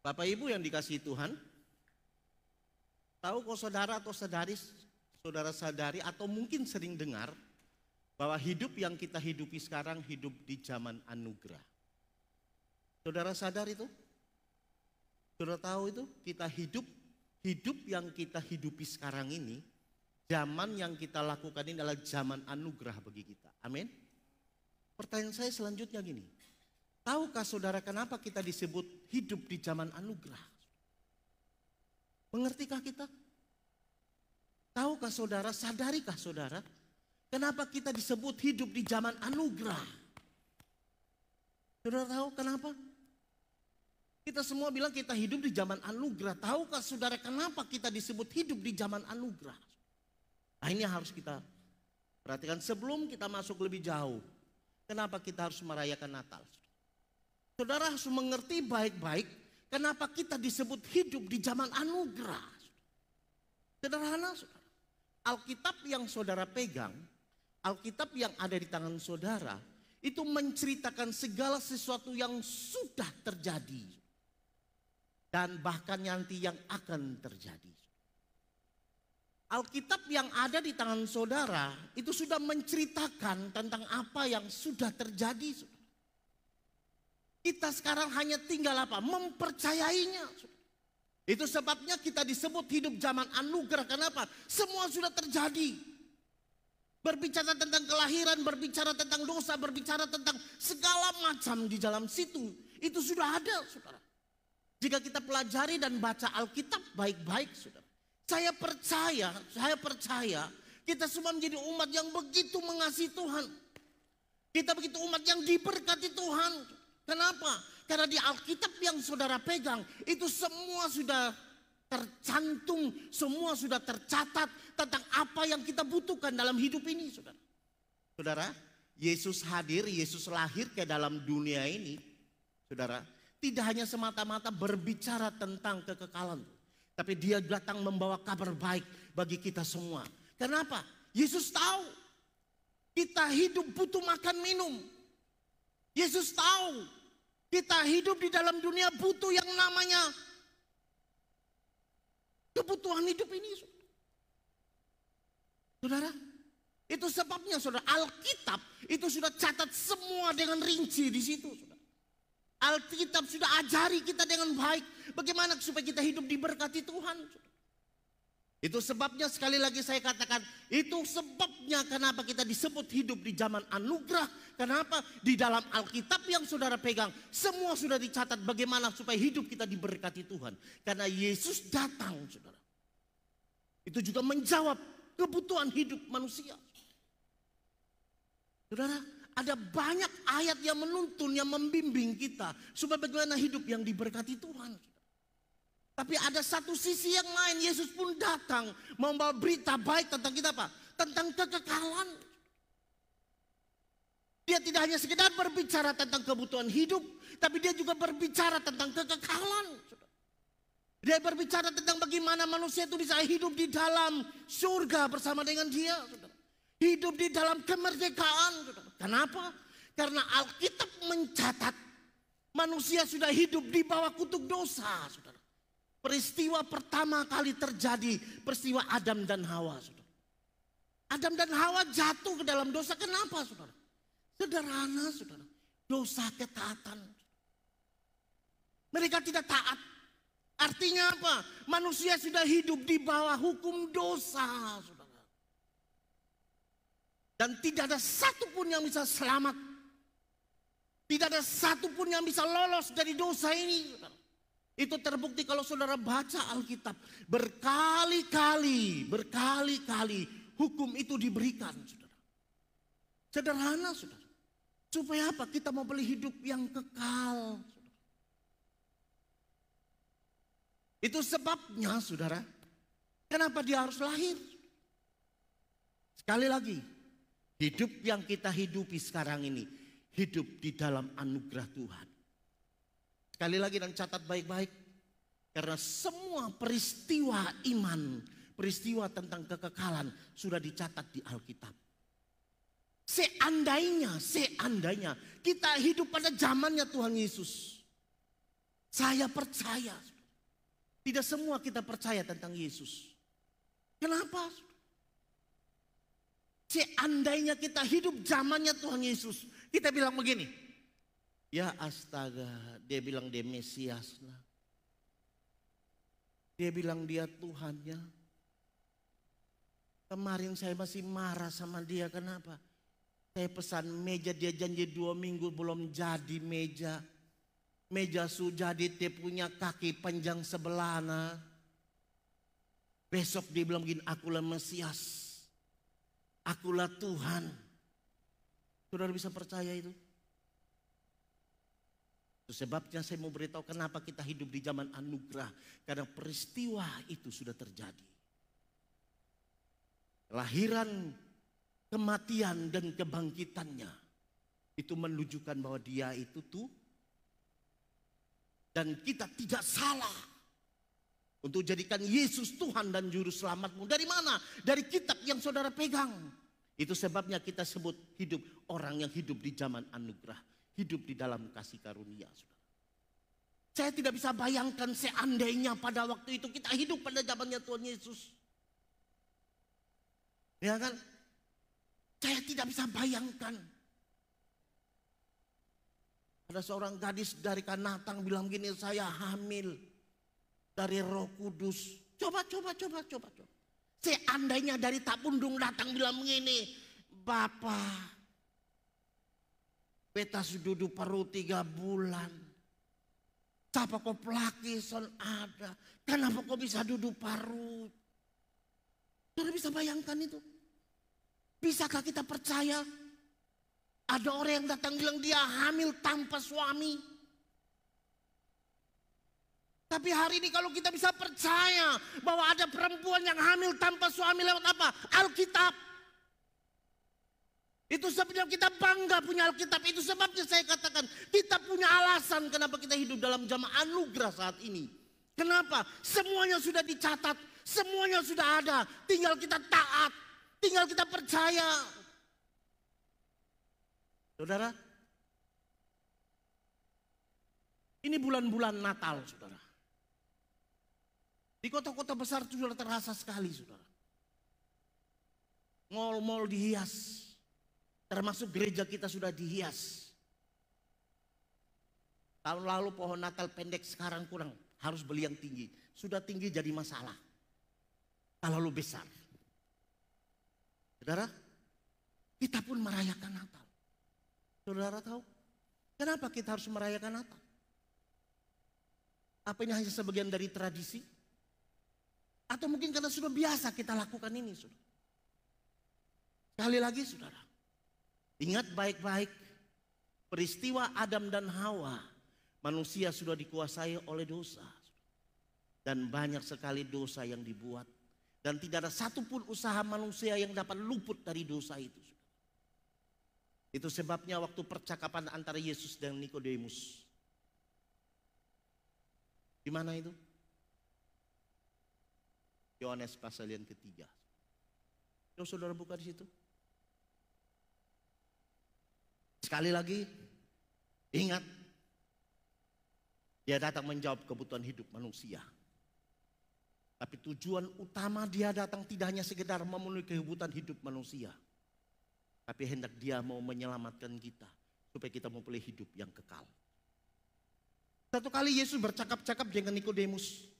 Bapak Ibu yang dikasihi Tuhan, tahu kok saudara atau saudara sadari atau mungkin sering dengar bahwa hidup yang kita hidupi sekarang hidup di zaman anugerah. Saudara sadar itu? Saudara tahu itu? Kita hidup yang kita hidupi sekarang ini, zaman yang kita lakukan ini adalah zaman anugerah bagi kita. Amin. Pertanyaan saya selanjutnya gini. Tahukah saudara kenapa kita disebut hidup di zaman anugerah? Mengertikah kita? Tahukah saudara, sadarikah saudara, kenapa kita disebut hidup di zaman anugerah? Saudara tahu kenapa? Kita semua bilang kita hidup di zaman anugerah. Tahukah saudara kenapa kita disebut hidup di zaman anugerah? Nah, ini harus kita perhatikan sebelum kita masuk lebih jauh. Kenapa kita harus merayakan Natal? Saudara harus mengerti baik-baik kenapa kita disebut hidup di zaman anugerah. Sederhana, saudara. Alkitab yang saudara pegang, Alkitab yang ada di tangan saudara, itu menceritakan segala sesuatu yang sudah terjadi. Dan bahkan nanti yang akan terjadi. Alkitab yang ada di tangan saudara, itu sudah menceritakan tentang apa yang sudah terjadi, saudara. Kita sekarang hanya tinggal apa? Mempercayainya. Itu sebabnya kita disebut hidup zaman anugerah. Kenapa? Semua sudah terjadi. Berbicara tentang kelahiran, berbicara tentang dosa, berbicara tentang segala macam di dalam situ. Itu sudah ada, saudara. Jika kita pelajari dan baca Alkitab baik-baik, saudara. Saya percaya kita semua menjadi umat yang begitu mengasihi Tuhan. Kita begitu umat yang diberkati Tuhan. Kenapa? Karena di Alkitab yang saudara pegang itu semua sudah tercantum, semua sudah tercatat tentang apa yang kita butuhkan dalam hidup ini, saudara. Saudara, Yesus hadir, Yesus lahir ke dalam dunia ini, saudara, tidak hanya semata-mata berbicara tentang kekekalan, tapi dia datang membawa kabar baik bagi kita semua. Kenapa? Yesus tahu kita hidup butuh makan minum. Yesus tahu kita hidup di dalam dunia butuh yang namanya kebutuhan hidup ini. Saudara, itu sebabnya saudara, Alkitab itu sudah catat semua dengan rinci di situ. Saudara. Alkitab sudah ajari kita dengan baik bagaimana supaya kita hidup diberkati Tuhan. Saudara. Itu sebabnya sekali lagi saya katakan, itu sebabnya kenapa kita disebut hidup di zaman anugerah. Kenapa? Di dalam Alkitab yang saudara pegang, semua sudah dicatat bagaimana supaya hidup kita diberkati Tuhan. Karena Yesus datang, saudara. Itu juga menjawab kebutuhan hidup manusia. Saudara, ada banyak ayat yang menuntun, yang membimbing kita supaya bagaimana hidup yang diberkati Tuhan. Tapi ada satu sisi yang lain, Yesus pun datang membawa berita baik tentang kita apa? Tentang kekekalan. Dia tidak hanya sekedar berbicara tentang kebutuhan hidup, tapi dia juga berbicara tentang kekekalan. Dia berbicara tentang bagaimana manusia itu bisa hidup di dalam surga bersama dengan dia. Hidup di dalam kemerdekaan. Kenapa? Karena Alkitab mencatat manusia sudah hidup di bawah kutuk dosa, saudara. Peristiwa pertama kali terjadi, peristiwa Adam dan Hawa. Saudara. Adam dan Hawa jatuh ke dalam dosa. Kenapa, saudara? Sederhana, saudara. Dosa ketaatan. Mereka tidak taat. Artinya apa? Manusia sudah hidup di bawah hukum dosa, saudara. Dan tidak ada satupun yang bisa selamat. Tidak ada satupun yang bisa lolos dari dosa ini, saudara. Itu terbukti kalau saudara baca Alkitab. Berkali-kali hukum itu diberikan, saudara. Sederhana, saudara. Supaya apa? Kita mau beli hidup yang kekal, saudara. Itu sebabnya, saudara, kenapa dia harus lahir. Sekali lagi, hidup yang kita hidupi sekarang ini, hidup di dalam anugerah Tuhan. Sekali lagi dan catat baik-baik. Karena semua peristiwa iman, peristiwa tentang kekekalan sudah dicatat di Alkitab. Seandainya kita hidup pada zamannya Tuhan Yesus. Saya percaya. Tidak semua kita percaya tentang Yesus. Kenapa? Seandainya kita hidup zamannya Tuhan Yesus, kita bilang begini, ya astaga, dia bilang dia Mesias lah. Dia bilang dia Tuhannya. Kemarin saya masih marah sama dia, kenapa? Saya pesan meja, dia janji 2 minggu belum jadi meja. Meja sudah jadi, dia punya kaki panjang sebelah. Besok dia bilang begini, akulah Mesias. Akulah Tuhan. Saudara bisa percaya itu? Itu sebabnya saya mau beritahu kenapa kita hidup di zaman anugerah. Karena peristiwa itu sudah terjadi. Kelahiran, kematian dan kebangkitannya. Itu menunjukkan bahwa dia itu tuh. Dan kita tidak salah untuk jadikan Yesus Tuhan dan Juru Selamatmu. Dari mana? Dari kitab yang saudara pegang. Itu sebabnya kita sebut hidup orang yang hidup di zaman anugerah. Hidup di dalam kasih karunia. Saya tidak bisa bayangkan seandainya pada waktu itu kita hidup pada zamannya Tuhan Yesus. Ya kan? Saya tidak bisa bayangkan. Ada seorang gadis dari Kanatang bilang gini, saya hamil dari Roh Kudus. Coba. Seandainya dari Tapundung datang bilang begini, Bapak, beta sudah duduk paruh 3 bulan. Siapa kau pelaki son ada? Kenapa kau bisa duduk paruh? Saudara bisa bayangkan itu? Bisakah kita percaya? Ada orang yang datang bilang dia hamil tanpa suami. Tapi hari ini kalau kita bisa percaya bahwa ada perempuan yang hamil tanpa suami lewat apa? Alkitab. Itu sebabnya kita bangga punya Alkitab. Itu sebabnya saya katakan kita punya alasan kenapa kita hidup dalam zaman anugerah saat ini. Kenapa? Semuanya sudah dicatat. Semuanya sudah ada. Tinggal kita taat. Tinggal kita percaya. Saudara, ini bulan-bulan Natal, saudara. Di kota-kota besar itu sudah terasa sekali, saudara. Mall-mall dihias, termasuk gereja kita sudah dihias. Tahun lalu pohon Natal pendek, sekarang kurang, harus beli yang tinggi. Sudah tinggi jadi masalah, terlalu besar. Saudara, kita pun merayakan Natal. Saudara tahu kenapa kita harus merayakan Natal? Apa ini hanya sebagian dari tradisi? Atau mungkin karena sudah biasa kita lakukan ini, saudara. Sekali lagi, saudara, ingat baik-baik peristiwa Adam dan Hawa, manusia sudah dikuasai oleh dosa. Dan banyak sekali dosa yang dibuat. Dan tidak ada satupun usaha manusia yang dapat luput dari dosa itu. Itu sebabnya waktu percakapan antara Yesus dan Nikodemus. Di mana itu? Yohanes pasal yang ketiga. Coba saudara buka di situ. Sekali lagi, ingat. Dia datang menjawab kebutuhan hidup manusia. Tapi tujuan utama dia datang tidak hanya sekedar memenuhi kebutuhan hidup manusia. Tapi hendak dia mau menyelamatkan kita. Supaya kita memperoleh hidup yang kekal. Satu kali Yesus bercakap-cakap dengan Nikodemus.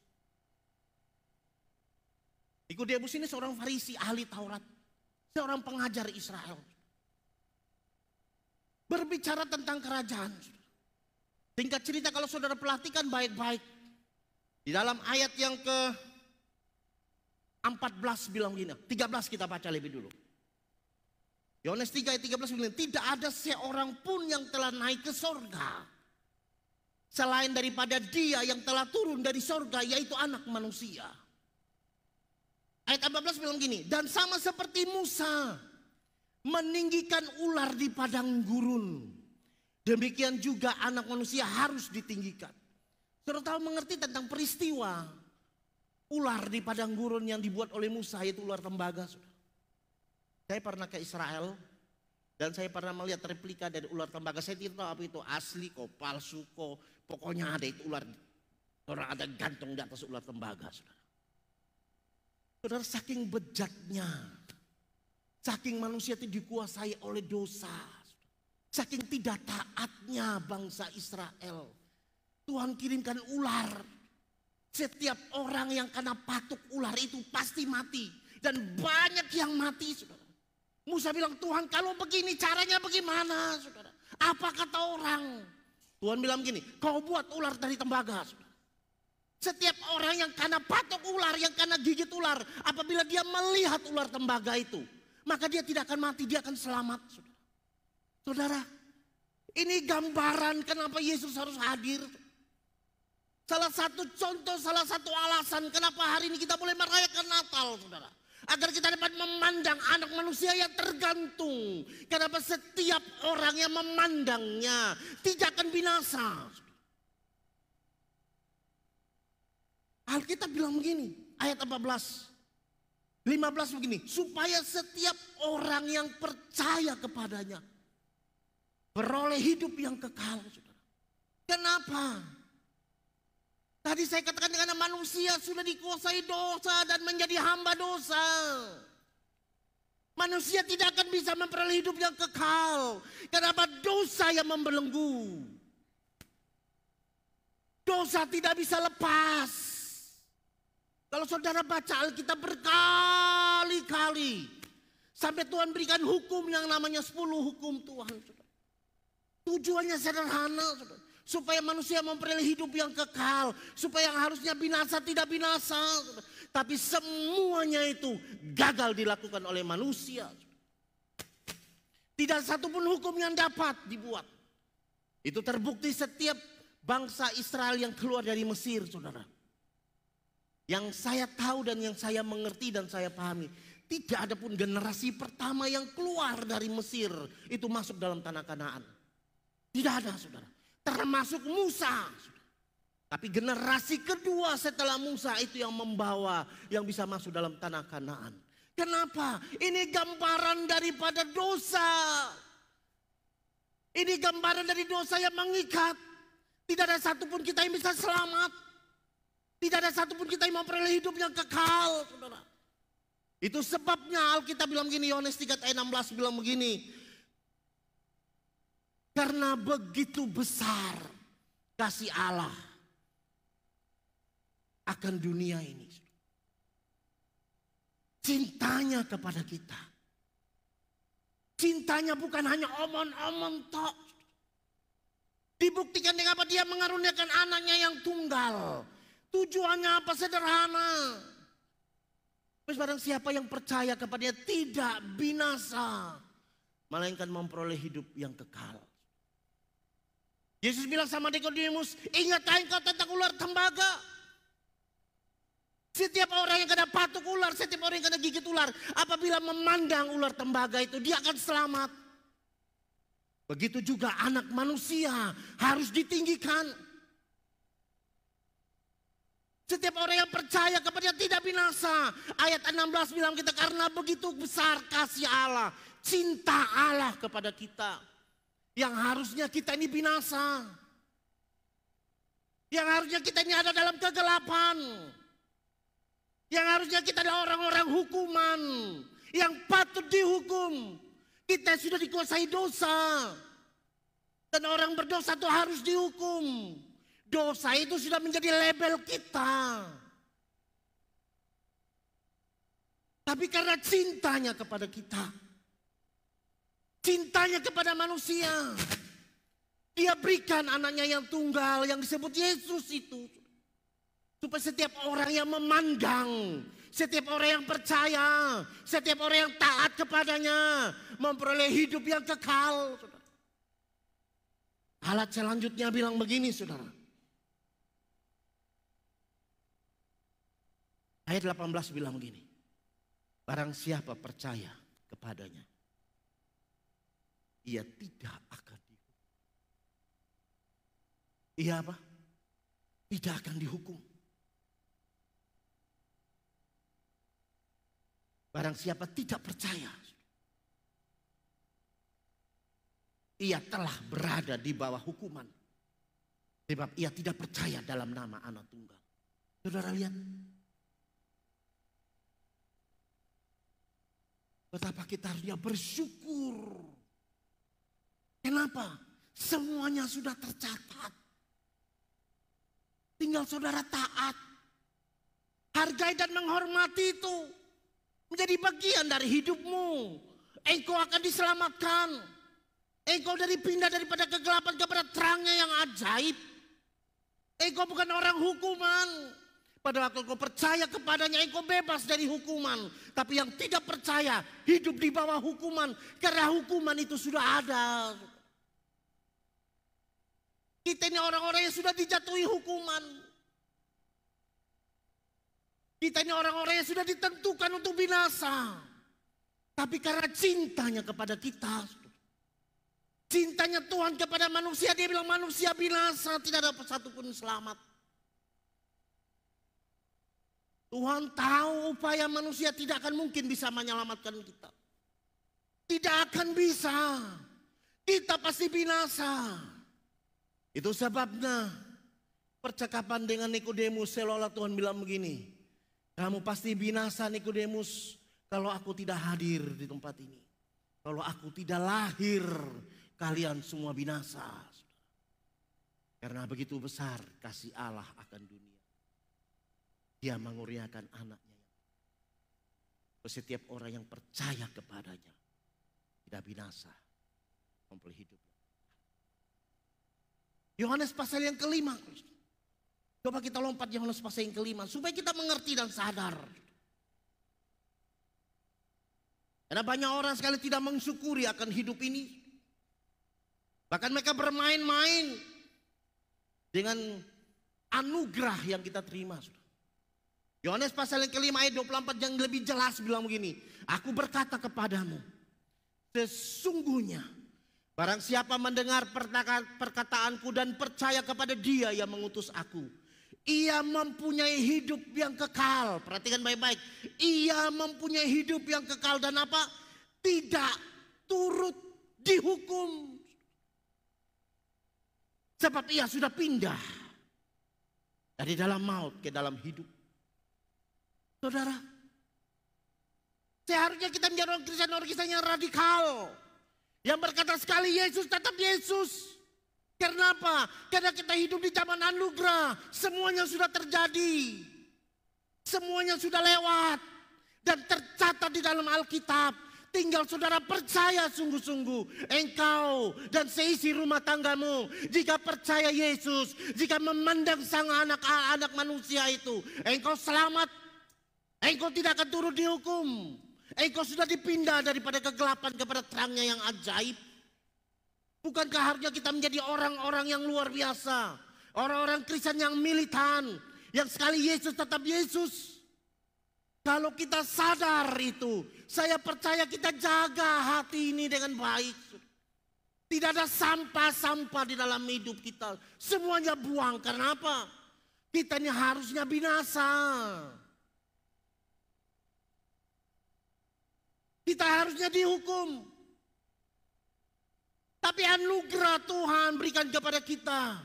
Nikodemus ini seorang Farisi, ahli Taurat. Seorang pengajar Israel. Berbicara tentang kerajaan. Singkat cerita kalau saudara perhatikan baik-baik. Di dalam ayat yang ke-14 bilang gini. 13 kita baca lebih dulu. Yohanes 3 ayat 13 bilang, tidak ada seorang pun yang telah naik ke sorga. Selain daripada dia yang telah turun dari sorga, yaitu anak manusia. Ayat 14 bilang gini, dan sama seperti Musa meninggikan ular di padang gurun. Demikian juga anak manusia harus ditinggikan. Saudara tahu mengerti tentang peristiwa ular di padang gurun yang dibuat oleh Musa, yaitu ular tembaga. Saya pernah ke Israel dan saya pernah melihat replika dari ular tembaga. Saya tidak tahu apa itu asli kok, palsu kok. Pokoknya ada itu ular. Orang ada gantung di atas ular tembaga. Saudara, saking bejatnya. Saking manusia itu dikuasai oleh dosa. Saking tidak taatnya bangsa Israel. Tuhan kirimkan ular. Setiap orang yang kena patuk ular itu pasti mati. Dan banyak yang mati, saudara. Musa bilang, Tuhan kalau begini caranya bagaimana, saudara? Apa kata orang? Tuhan bilang gini, kau buat ular dari tembaga, saudara. Setiap orang yang kena patuk ular, yang kena gigit ular, apabila dia melihat ular tembaga itu, maka dia tidak akan mati, dia akan selamat, saudara. Saudara, ini gambaran kenapa Yesus harus hadir. Salah satu contoh, salah satu alasan kenapa hari ini kita boleh merayakan Natal, saudara. Agar kita dapat memandang anak manusia yang tergantung. Kenapa setiap orang yang memandangnya tidak akan binasa. Alkitab bilang begini, ayat 15 begini. Supaya setiap orang yang percaya kepadanya beroleh hidup yang kekal, saudara. Kenapa? Tadi saya katakan karena manusia sudah dikuasai dosa dan menjadi hamba dosa. Manusia tidak akan bisa memperoleh hidup yang kekal. Kenapa? Dosa yang membelenggu. Dosa tidak bisa lepas. Kalau saudara baca Alkitab berkali-kali. Sampai Tuhan berikan hukum yang namanya 10 hukum Tuhan. Saudara. Tujuannya sederhana, saudara. Supaya manusia memperoleh hidup yang kekal. Supaya yang harusnya binasa tidak binasa. Tapi semuanya itu gagal dilakukan oleh manusia. Tidak satupun hukum yang dapat dibuat. Itu terbukti setiap bangsa Israel yang keluar dari Mesir, saudara. Yang saya tahu dan yang saya mengerti dan saya pahami. Tidak ada pun generasi pertama yang keluar dari Mesir itu masuk dalam tanah Kanaan. Tidak ada, saudara. Termasuk Musa. Tapi generasi kedua setelah Musa itu yang membawa, yang bisa masuk dalam tanah Kanaan. Kenapa? Ini gambaran daripada dosa. Ini gambaran dari dosa yang mengikat. Tidak ada satupun kita yang bisa selamat. Tidak ada satupun kita yang memperoleh hidup yang kekal, saudara. Itu sebabnya Alkitab bilang begini, Yohanes 3 ayat 16 bilang begini. Karena begitu besar kasih Allah akan dunia ini. Cintanya kepada kita. Cintanya bukan hanya omong-omong tok. Dibuktikan dengan apa? Dia mengaruniakan anaknya yang tunggal. Tujuannya apa? Sederhana. Barang siapa yang percaya kepadanya tidak binasa, melainkan memperoleh hidup yang kekal. Yesus bilang sama Nikodemus, ingatkah engkau tentang ular tembaga? Setiap orang yang kena patuk ular, setiap orang yang kena gigit ular, apabila memandang ular tembaga itu, dia akan selamat. Begitu juga anak manusia harus ditinggikan. Setiap orang yang percaya kepadanya tidak binasa. Ayat 16 bilang kita, karena begitu besar kasih Allah, cinta Allah kepada kita. Yang harusnya kita ini binasa. Yang harusnya kita ini ada dalam kegelapan. Yang harusnya kita adalah orang-orang hukuman. Yang patut dihukum. Kita sudah dikuasai dosa. Dan orang berdosa itu harus dihukum. Dosa itu sudah menjadi label kita. Tapi karena cintanya kepada kita, cintanya kepada manusia, dia berikan anaknya yang tunggal yang disebut Yesus itu. Supaya setiap orang yang memandang, setiap orang yang percaya, setiap orang yang taat kepadanya memperoleh hidup yang kekal. Alat selanjutnya bilang begini, saudara. Ayat 18 bilang begini. Barang siapa percaya kepadanya, ia tidak akan dihukum. Ia apa? Tidak akan dihukum. Barang siapa tidak percaya, ia telah berada di bawah hukuman. Sebab ia tidak percaya dalam nama anak tunggal. Saudara lihat. Betapa kita harusnya bersyukur. Kenapa? Semuanya sudah tercatat. Tinggal saudara taat. Hargai dan menghormati itu. Menjadi bagian dari hidupmu. Engkau akan diselamatkan. Engkau pindah daripada kegelapan kepada terangnya yang ajaib. Engkau bukan orang hukuman. Pada waktu engkau percaya kepadanya, engkau bebas dari hukuman. Tapi yang tidak percaya hidup di bawah hukuman. Karena hukuman itu sudah ada. Kita ini orang-orang yang sudah dijatuhi hukuman. Kita ini orang-orang yang sudah ditentukan untuk binasa. Tapi karena cintanya kepada kita, cintanya Tuhan kepada manusia, dia bilang manusia binasa, tidak ada satupun selamat. Tuhan tahu upaya manusia tidak akan mungkin bisa menyelamatkan kita. Tidak akan bisa. Kita pasti binasa. Itu sebabnya percakapan dengan Nikodemus seolah-olah Tuhan bilang begini. Kamu pasti binasa Nikodemus kalau aku tidak hadir di tempat ini. Kalau aku tidak lahir, kalian semua binasa. Karena begitu besar kasih Allah akan dunia. Dia mengurniakan anaknya. Setiap orang yang percaya kepadanya tidak binasa, memperoleh hidup. Yohanes pasal yang kelima. Coba kita lompat Yohanes pasal yang kelima supaya kita mengerti dan sadar. Karena banyak orang sekali tidak mensyukuri akan hidup ini. Bahkan mereka bermain-main dengan anugerah yang kita terima. Yohanes pasal yang kelima ayat 24 yang lebih jelas bilang begini. Aku berkata kepadamu, sesungguhnya barang siapa mendengar perkataanku dan percaya kepada dia yang mengutus aku, ia mempunyai hidup yang kekal. Perhatikan baik-baik. Ia mempunyai hidup yang kekal dan apa? Tidak turut dihukum. Sebab ia sudah pindah dari dalam maut ke dalam hidup. Saudara, seharusnya kita menjadi orang Kristen yang radikal. Yang berkata sekali Yesus tetap Yesus. Kenapa? Karena kita hidup di zaman anugerah. Semuanya sudah terjadi. Semuanya sudah lewat. Dan tercatat di dalam Alkitab. Tinggal saudara percaya sungguh-sungguh. Engkau dan seisi rumah tanggamu. Jika percaya Yesus. Jika memandang sang anak manusia itu. Engkau selamat. Engkau tidak akan turut dihukum. Engkau sudah dipindah daripada kegelapan kepada terangnya yang ajaib. Bukankah harusnya kita menjadi orang-orang yang luar biasa. Orang-orang Kristen yang militan. Yang sekali Yesus tetap Yesus. Kalau kita sadar itu. Saya percaya kita jaga hati ini dengan baik. Tidak ada sampah-sampah di dalam hidup kita. Semuanya buang. Karena apa? Kita ini harusnya binasa. Kita harusnya dihukum. Tapi anugerah Tuhan berikan kepada kita.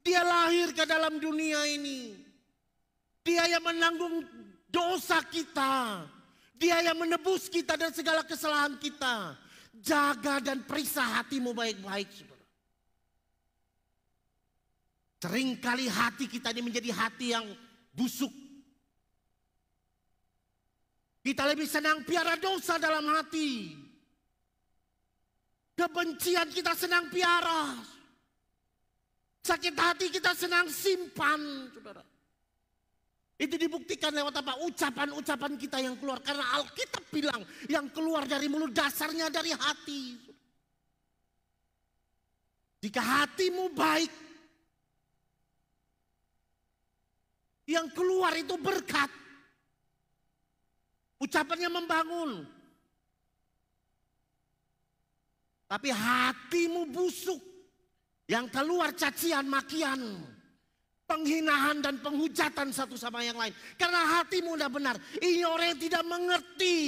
Dia lahir ke dalam dunia ini. Dia yang menanggung dosa kita. Dia yang menebus kita dan segala kesalahan kita. Jaga dan periksa hatimu baik-baik, saudara. Seringkali hati kita ini menjadi hati yang busuk. Kita lebih senang piara dosa dalam hati. Kebencian kita senang piara. Sakit hati kita senang simpan, saudara. Itu dibuktikan lewat apa? Ucapan-ucapan kita yang keluar. Karena Alkitab bilang yang keluar dari mulut dasarnya dari hati. Jika hatimu baik, yang keluar itu berkat. Ucapannya membangun. Tapi hatimu busuk. Yang keluar cacian, makian. Penghinaan dan penghujatan satu sama yang lain. Karena hatimu tidak benar. Ini orang yang tidak mengerti.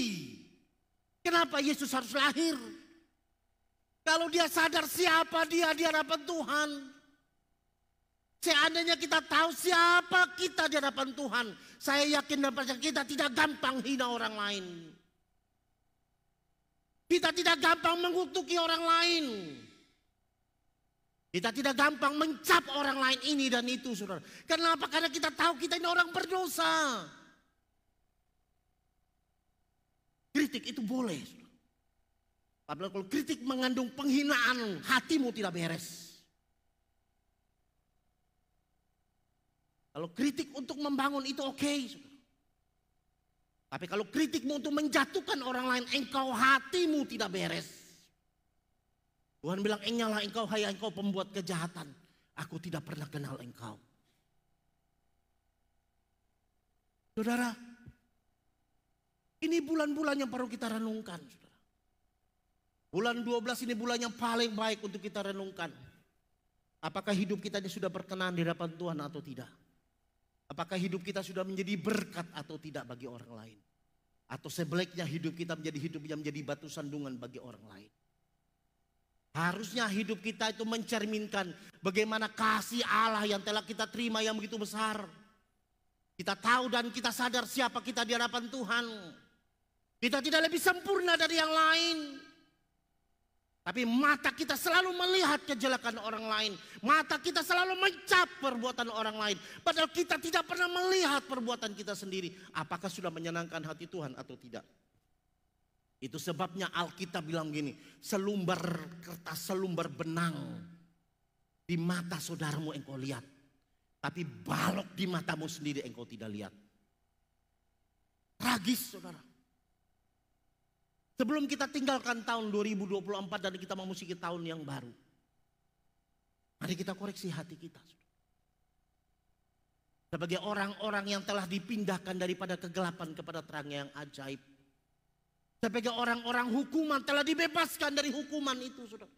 Kenapa Yesus harus lahir? Kalau dia sadar siapa dia di hadapan Tuhan. Seandainya kita tahu siapa kita di hadapan Tuhan, saya yakin dan percaya kita tidak gampang hina orang lain. Kita tidak gampang mengutuki orang lain. Kita tidak gampang mencap orang lain ini dan itu, saudara. Kenapa? Karena kita tahu kita ini orang berdosa. Kritik itu boleh, saudara. Apalagi kalau kritik mengandung penghinaan, hatimu tidak beres. Kalau kritik untuk membangun itu oke, saudara. Tapi kalau kritikmu untuk menjatuhkan orang lain, engkau hatimu tidak beres. Tuhan bilang, "Enyalah engkau, hai engkau pembuat kejahatan. Aku tidak pernah kenal engkau." Saudara, ini bulan-bulan yang perlu kita renungkan, saudara. Bulan 12 ini bulan yang paling baik untuk kita renungkan. Apakah hidup kita ini sudah berkenan di hadapan Tuhan atau tidak? Apakah hidup kita sudah menjadi berkat atau tidak bagi orang lain? Atau sebaliknya hidup kita menjadi hidup yang menjadi batu sandungan bagi orang lain? Harusnya hidup kita itu mencerminkan bagaimana kasih Allah yang telah kita terima yang begitu besar. Kita tahu dan kita sadar siapa kita di hadapan Tuhan. Kita tidak lebih sempurna dari yang lain. Tapi mata kita selalu melihat kejelekan orang lain. Mata kita selalu mencap perbuatan orang lain. Padahal kita tidak pernah melihat perbuatan kita sendiri. Apakah sudah menyenangkan hati Tuhan atau tidak? Itu sebabnya Alkitab bilang gini. Selumbar kertas, selumbar benang. Di mata saudaramu engkau lihat. Tapi balok di matamu sendiri engkau tidak lihat. Tragis, saudara. Sebelum kita tinggalkan tahun 2024 dan kita memasuki tahun yang baru. Mari kita koreksi hati kita. Sebagai orang-orang yang telah dipindahkan daripada kegelapan kepada terang yang ajaib. Sebagai orang-orang hukuman telah dibebaskan dari hukuman itu, saudara.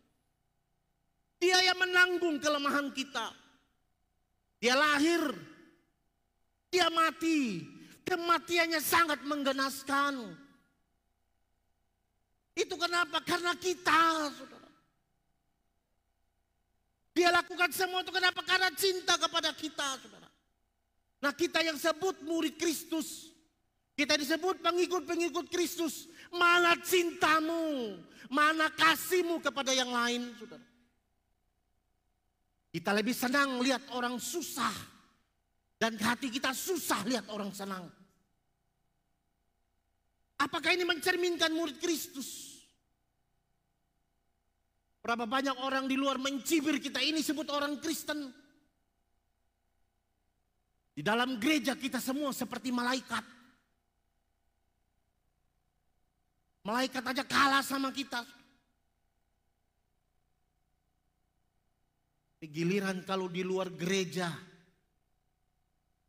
Dia yang menanggung kelemahan kita. Dia lahir. Dia mati. Kematiannya sangat menggenaskan. Itu kenapa? Karena kita, saudara. Dia lakukan semua itu kenapa? Karena cinta kepada kita, saudara. Nah, kita yang sebut murid Kristus, kita disebut pengikut-pengikut Kristus. Mana cintamu, mana kasihmu kepada yang lain, saudara. Kita lebih senang lihat orang susah. Dan hati kita susah lihat orang senang. Apakah ini mencerminkan murid Kristus? Berapa banyak orang di luar mencibir kita, ini sebut orang Kristen. Di dalam gereja kita semua seperti malaikat. Malaikat aja kalah sama kita. Giliran kalau di luar gereja,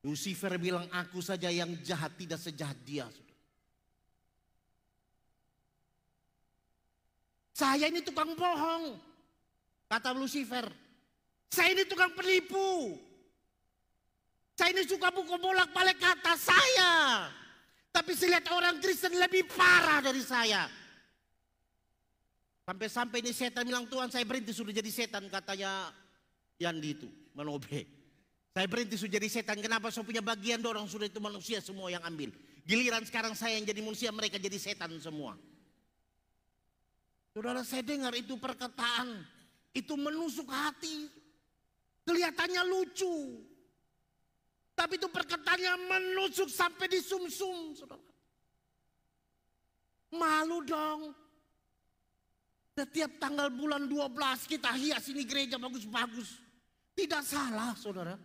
Lucifer bilang, aku saja yang jahat, tidak sejahat dia. Saya ini tukang bohong, kata Lucifer. Saya ini tukang penipu. Saya ini suka buku bolak-balik kata saya. Tapi saya lihat orang Kristen lebih parah dari saya. Sampai-sampai ini setan bilang, Tuhan saya berhenti sudah jadi setan, katanya Yandi itu, Manobe. Saya berhenti sudah jadi setan, kenapa saya punya bagian dorong sudah itu manusia semua yang ambil. Giliran sekarang saya yang jadi manusia, mereka jadi setan semua. Saudara, saya dengar itu perkataan, itu menusuk hati. Kelihatannya lucu. Tapi itu perkataannya menusuk sampai di sumsum, saudara. Malu dong. Setiap tanggal bulan 12 kita hias ini gereja bagus-bagus. Tidak salah, saudara.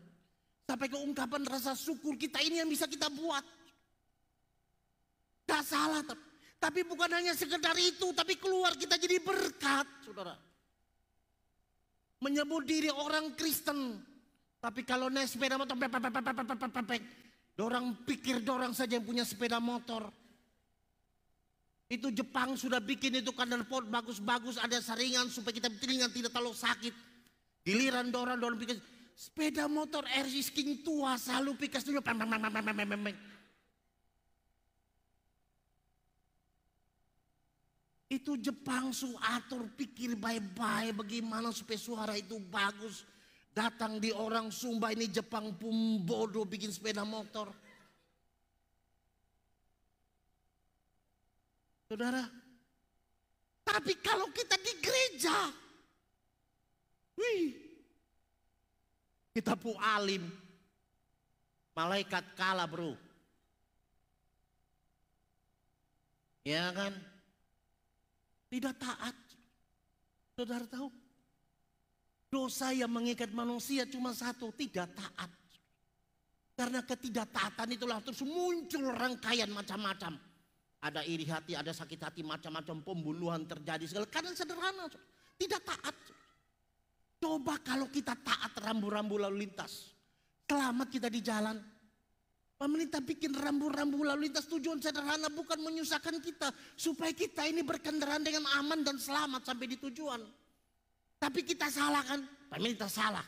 Sampai ke ungkapan rasa syukur kita ini yang bisa kita buat. Tidak salah, tapi bukan hanya sekedar itu, tapi keluar kita jadi berkat, saudara. Menyebut diri orang Kristen, tapi kalau naik sepeda motor, dorang pikir dorang saja yang punya sepeda motor. Itu Jepang sudah bikin itu pot bagus-bagus, ada saringan supaya kita telinga tidak terlalu sakit. Giliran dorang pikir sepeda motor RC King tua selalu pikas dulu. Itu Jepang su atur pikir baik-baik bagaimana supaya suara itu bagus. Datang di orang Sumba ini Jepang bodoh bikin sepeda motor. Saudara, tapi kalau kita di gereja, kita pu alim, malaikat kalah bro. Ya kan? Tidak taat. Saudara tahu? Dosa yang mengikat manusia cuma satu, tidak taat. Karena ketidaktaatan itulah terus muncul rangkaian macam-macam. Ada iri hati, ada sakit hati, macam-macam pembunuhan terjadi segala. Karena sederhana, tidak taat. Coba kalau kita taat rambu-rambu lalu lintas. Selamat kita di jalan. Pemerintah bikin rambu-rambu lalu lintas tujuan sederhana, bukan menyusahkan kita. Supaya kita ini berkendaraan dengan aman dan selamat sampai di tujuan. Tapi kita salah kan? Pemerintah salah.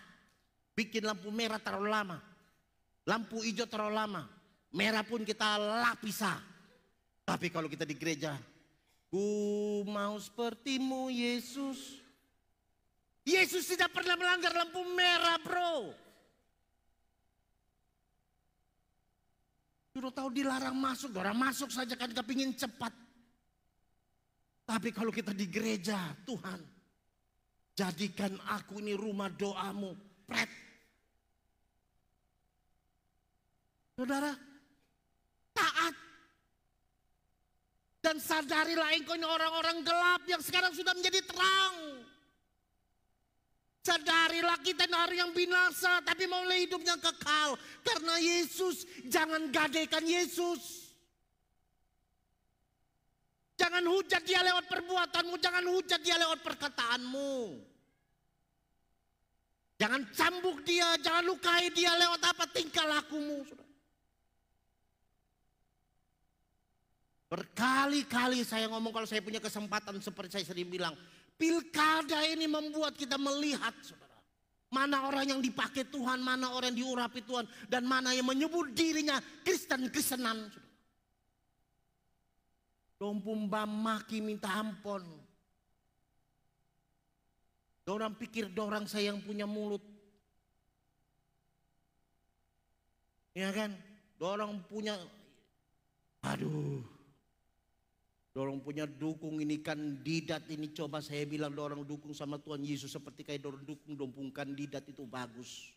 Bikin lampu merah terlalu lama. Lampu hijau terlalu lama. Merah pun kita lapisa. Tapi kalau kita di gereja, ku mau sepertimu Yesus. Yesus tidak pernah melanggar lampu merah bro. Sudah tahu dilarang masuk, orang masuk saja kan kepingin cepat. Tapi kalau kita di gereja, Tuhan, jadikan aku ini rumah doamu. Pret. Saudara, taat. Dan sadarilah engkau ini orang-orang gelap yang sekarang sudah menjadi terang. Sadarilah kita ini orang yang binasa tapi mau hidupnya kekal. Karena Yesus, jangan gadaikan Yesus. Jangan hujat dia lewat perbuatanmu, jangan hujat dia lewat perkataanmu. Jangan cambuk dia, jangan lukai dia lewat apa tingkah lakumu. Berkali-kali saya ngomong kalau saya punya kesempatan seperti saya sering bilang. Pilkada ini membuat kita melihat saudara. Mana orang yang dipakai Tuhan, mana orang yang diurapi Tuhan. Dan mana yang menyebut dirinya Kristen-Kristenan. Dompumba maki minta ampun. Dorang pikir dorang saya yang punya mulut. Ya kan? Dorang punya, aduh. Dorang punya dukung ini kandidat ini, coba saya bilang dorang dukung sama Tuhan Yesus seperti kayak dorang dukung dompung kandidat itu bagus.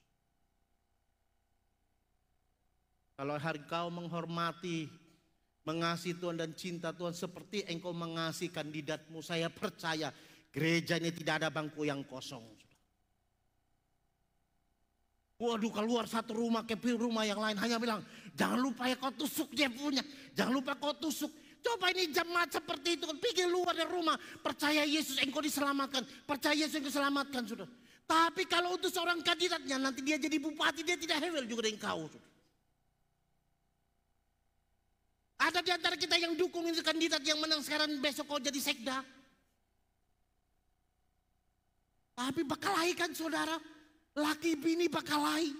Kalau hari kau menghormati, mengasihi Tuhan dan cinta Tuhan seperti engkau mengasihi kandidatmu, saya percaya gereja ini tidak ada bangku yang kosong. Waduh, keluar satu rumah ke rumah yang lain hanya bilang, jangan lupa ya kau tusuk dia punya, jangan lupa kau tusuk. Coba ini jemaat seperti itu, pikir luar dari rumah, percaya Yesus engkau diselamatkan, percaya Yesus engkau diselamatkan sudah. Tapi kalau untuk seorang kandidatnya nanti dia jadi bupati, dia tidak hewel juga dengan kau. Sudah. Ada di antara kita yang dukung ini kandidat yang menang sekarang besok kau jadi sekda. Tapi bakalai kan saudara, laki bini bakalai,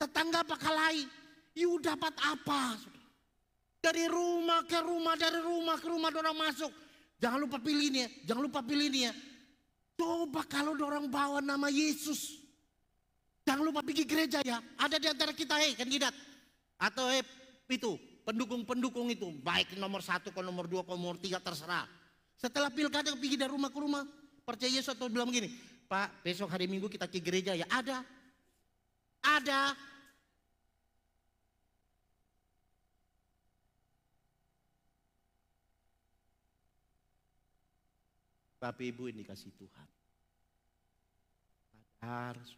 tetangga bakalai, you dapat apa? Saudara? Dari rumah ke rumah, dari rumah ke rumah dorang masuk. Jangan lupa pilih ini ya, jangan lupa pilih ini ya. Coba kalau dorang bawa nama Yesus. Jangan lupa pergi gereja ya. Ada di antara kita kandidat. Atau itu pendukung-pendukung itu. Baik nomor 1, ke nomor 2, ke nomor 3 terserah. Setelah pilkada pergi dari rumah ke rumah. Percaya Yesus atau bilang begini. Pak besok hari Minggu kita ke gereja ya. Ada. Ada. Bapak Ibu ini dikasih Tuhan. Harus.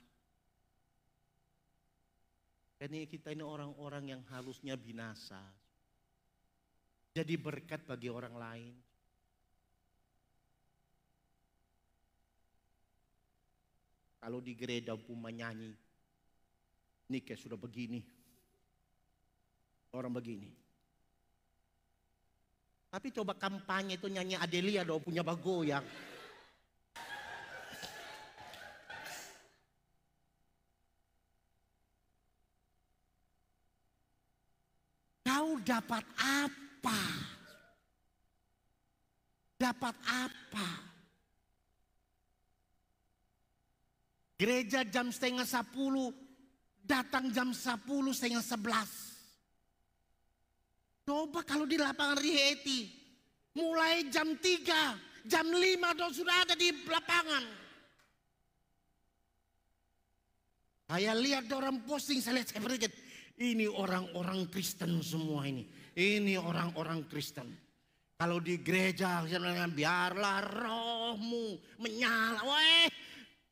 Karena kita ini orang-orang yang harusnya binasa. Jadi berkat bagi orang lain. Kalau di gereja umpama nyanyi, ini kayak sudah begini. Orang begini. Tapi coba kampanye itu nyanyi Adelia dong punya bagoyang. Kau dapat apa? Dapat apa? Gereja jam setengah 10, datang jam 10, setengah 11. Coba kalau di lapangan Rieti, mulai jam 3, jam 5 sudah ada di lapangan. Saya lihat orang posting, saya berpikir, ini orang-orang Kristen semua ini. Ini orang-orang Kristen. Kalau di gereja, biarlah rohmu menyala. Weh,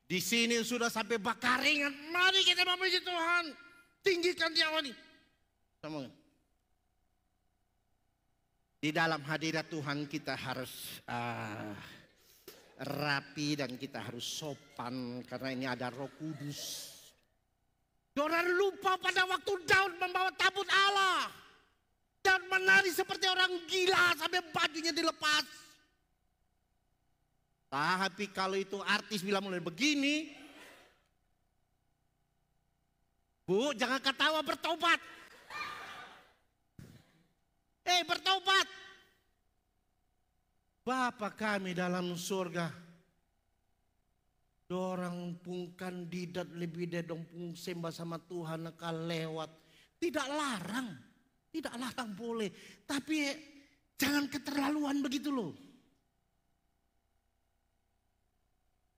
di sini sudah sampai bakaringan. Mari kita memuji Tuhan. Tinggikan dia ini. Sama. Di dalam hadirat Tuhan kita harus rapi dan kita harus sopan. Karena ini ada Roh Kudus. Orang lupa pada waktu Daud membawa tabut Allah. Dan menari seperti orang gila sampai bajunya dilepas. Tapi kalau itu artis bilang mulai begini. Bu, jangan ketawa, bertobat. Bertobat. Bapa kami dalam surga. Dorang pun kandidat lebih dedong pun sembah sama Tuhan akan lewat. Tidak larang. Tidak larang boleh. Tapi jangan keterlaluan begitu loh.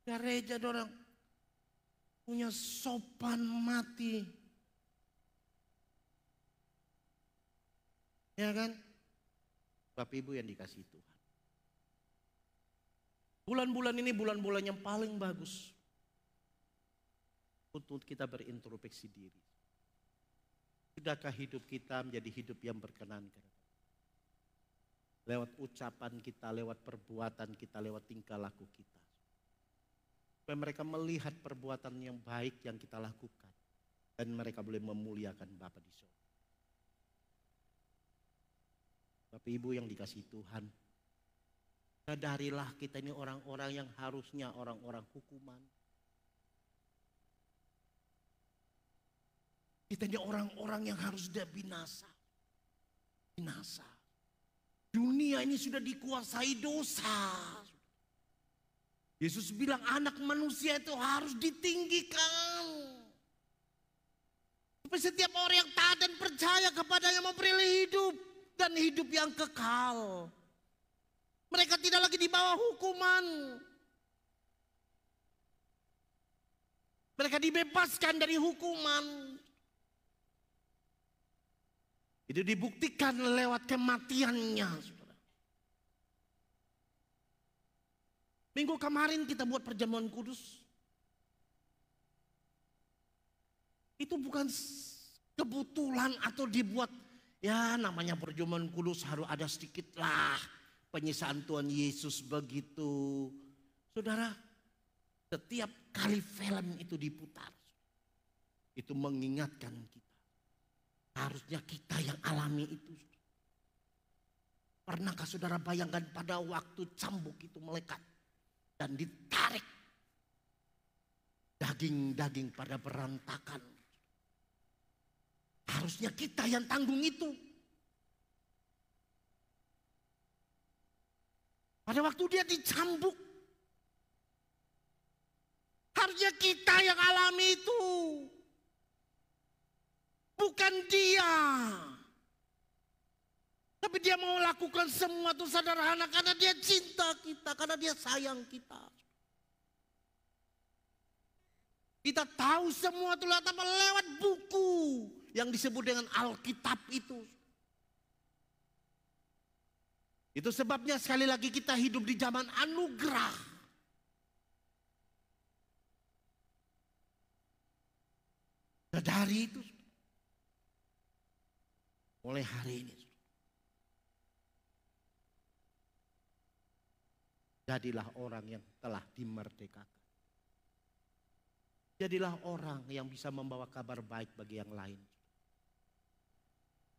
Gereja dorang punya sopan mati. Ya kan? Bapak Ibu yang dikasih Tuhan. Bulan-bulan ini bulan-bulan yang paling bagus untuk kita berintrospeksi diri. Sudahkah hidup kita menjadi hidup yang berkenan kepada Allah? Lewat ucapan kita, lewat perbuatan kita, lewat tingkah laku kita. Supaya mereka melihat perbuatan yang baik yang kita lakukan. Dan mereka boleh memuliakan Bapa di surga. Bapak Ibu yang dikasih Tuhan. Sadarilah kita ini orang-orang yang harusnya orang-orang hukuman. Kita ini orang-orang yang harus sudah binasa. Binasa. Dunia ini sudah dikuasai dosa. Yesus bilang anak manusia itu harus ditinggikan. Supaya setiap orang yang taat dan percaya kepadanya memperoleh hidup. Dan hidup yang kekal. Mereka tidak lagi di bawah hukuman. Mereka dibebaskan dari hukuman. Itu dibuktikan lewat kematiannya. Saudara. Minggu kemarin kita buat perjamuan kudus. Itu bukan kebetulan atau dibuat. Ya namanya perjamuan kudus harus ada sedikit lah. Penyisaan Tuhan Yesus begitu. Saudara, setiap kali film itu diputar. Itu mengingatkan kita. Harusnya kita yang alami itu. Pernahkah saudara bayangkan pada waktu cambuk itu melekat. Dan ditarik. Daging-daging pada berantakan. Harusnya kita yang tanggung itu. Pada waktu dia dicambuk. Harusnya kita yang alami itu. Bukan dia. Tapi dia mau lakukan semua itu sederhana karena dia cinta kita. Karena dia sayang kita. Kita tahu semua itu lewat buku. Yang disebut dengan Alkitab itu. Itu sebabnya sekali lagi kita hidup di zaman anugerah. Dari itu. Mulai hari ini. Jadilah orang yang telah dimerdekakan. Jadilah orang yang bisa membawa kabar baik bagi yang lain.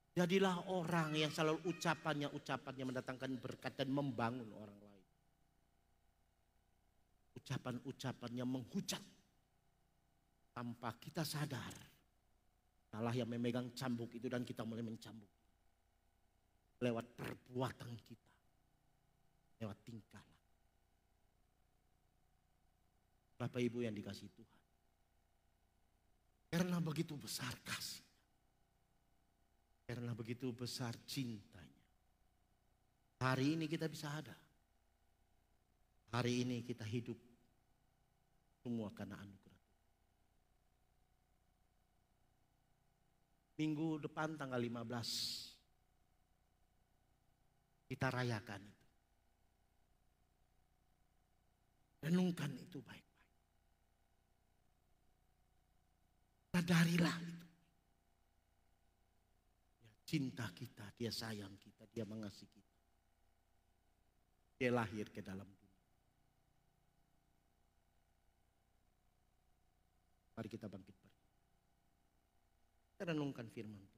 Jadilah orang yang selalu ucapannya mendatangkan berkat dan membangun orang lain. Ucapannya menghujat tanpa kita sadar. Salah yang memegang cambuk itu dan kita mulai mencambuk. Lewat perbuatan kita. Lewat tingkah laku. Bapak Ibu yang dikasih Tuhan. Karena begitu besar kasih. Karena begitu besar cintanya. Hari ini kita bisa ada. Hari ini kita hidup. Semua karena anugerah. Minggu depan tanggal 15. Kita rayakan itu. Renungkan itu baik-baik. Sadarilah itu. Dia cinta kita, dia sayang kita, dia mengasihi kita. Dia lahir ke dalam dunia. Mari kita bangkit berdiri. Kita renungkan firman.